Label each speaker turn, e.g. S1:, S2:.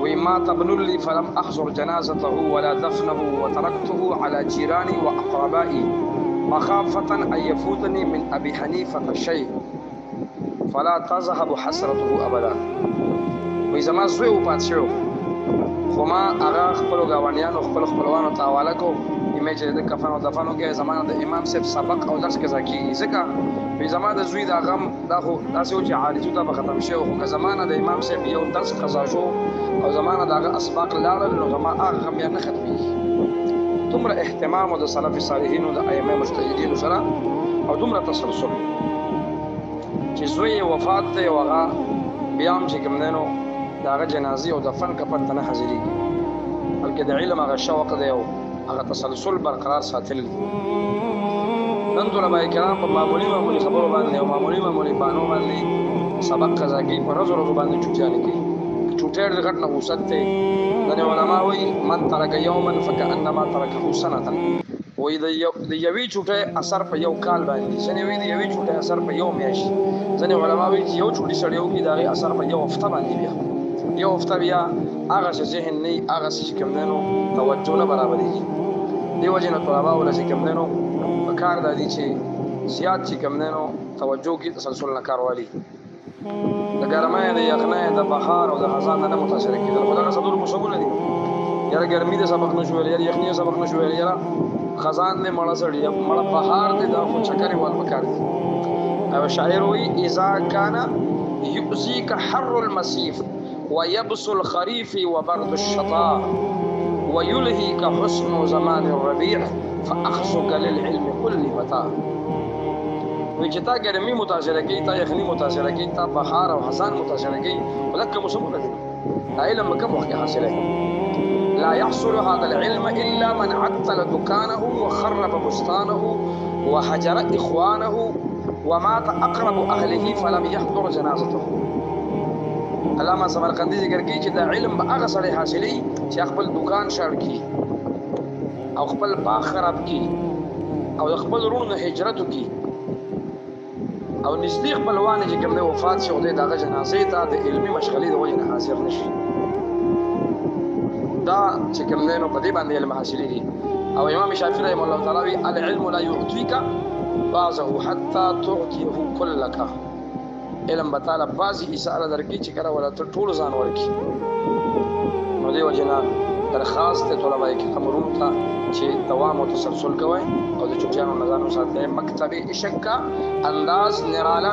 S1: وما تبن لي فلم أحضر جنازته ولا دفنه وتركته على جيراني وأقربائي مخافة أن يفوتني من أبي حنيفة الشيء فلا تذهب حسرته أبدا. وإذا ما زوي وباتشو خما أغا خبلو غوانيان وخبلو خبلوانو تاوالكو إميجي دي كفانو دفانو كي زمان دا إمام سيب سبق أو درس كزاكي إذكا في زمان دا زوي دا غم داخو داسيو جي عالجو دا بختم شيو خو كزمان دا إمام سيب يو درس خزاجو او زمانه داغه اسباق لاړل نو زما هغه غم یا نه ختمي تمره اهتمام د سلف صالحین او د ائمه مجتهدین سره او تمره تسلسل چې زوی وفات ته وغه بیام چې کوم نو داغه جنازي او دفن کپن ته نه حاضرېږي بلکې د علم هغه شوق دی او هغه تسلسل برقرار ساتل نن طلبه کرام په معمولی خبرو باندې او معمولی بانو باندې سبق قضا کوي په ورځ باندې چوټیانه کوي چوټیر غټ نه وسط ته د علماء وی من ترک یوما فکأنما ترکه سنه وی د یوې چوټه اثر په یو کال باندې ځنه وی د یوې چوټه اثر په یو میاشت ځنه علماء وی یو چوټي سړیو کې دغه اثر په یو هفته باندې بیا یو هفته بیا هغه ذهن نه هغه چې کوم نو توجه نه برابرېږي دیو جن طلباء ول چې کوم نو کار د دې چې زیات چې کوم نو توجه کې تسلسل نه کاروالي د ګرمۍ د یخنۍ د بهار او د خزان نه متاثر کېدل خدای صدور مشغول دي یاره ګرمۍ د سبق نشو ویل یاره یخنۍ سبق نشو ویل یاره خزان نه مړه سړی مړه بهار دې د خو چکرې وال پکار دي او شاعر وی اذا كان يؤذيك حر المسيف ويبس الخريف وبرد الشتاء ويلهيك حسن زمان الربيع فاخذك للعلم كل متاع وجتا ګرمي متاثر کی تا یخنی متاثر کی تا بهار او خزان متاثر کی ولکه مشغول دي علم کم وخت حاصله لا يحصل هذا العلم الا من عطل دكانه وخرب بستانه وهجر اخوانه ومات اقرب اهله فلم يحضر جنازته. علامه سمرقندی ذکر کی چې دا علم به هغه سره حاصلې چې خپل دکان شړ کی او خپل باغ خراب کی او خپل رونه هجرت کی او نزدیک بلوان چې کوم د وفات شو د دغه جنازې ته د علمي مشغلې د وجه نه حاضر نشي دا چې کوم نو په دې باندې علم حاصلېږي او امام شافعي رحمه الله تعالی وی العلم لا يعطيك بعضه حتى تعطيه كلك علم بتاله بعضی اشاره درکې چې کړه ولا ته ټول ځان ورکی نو دی وجه نه درخواست ته طلبه کې امرون ته چې دوام او تسلسل کوي او د چوټیانو نظام ساتي مکتب عشق کا انداز نرالا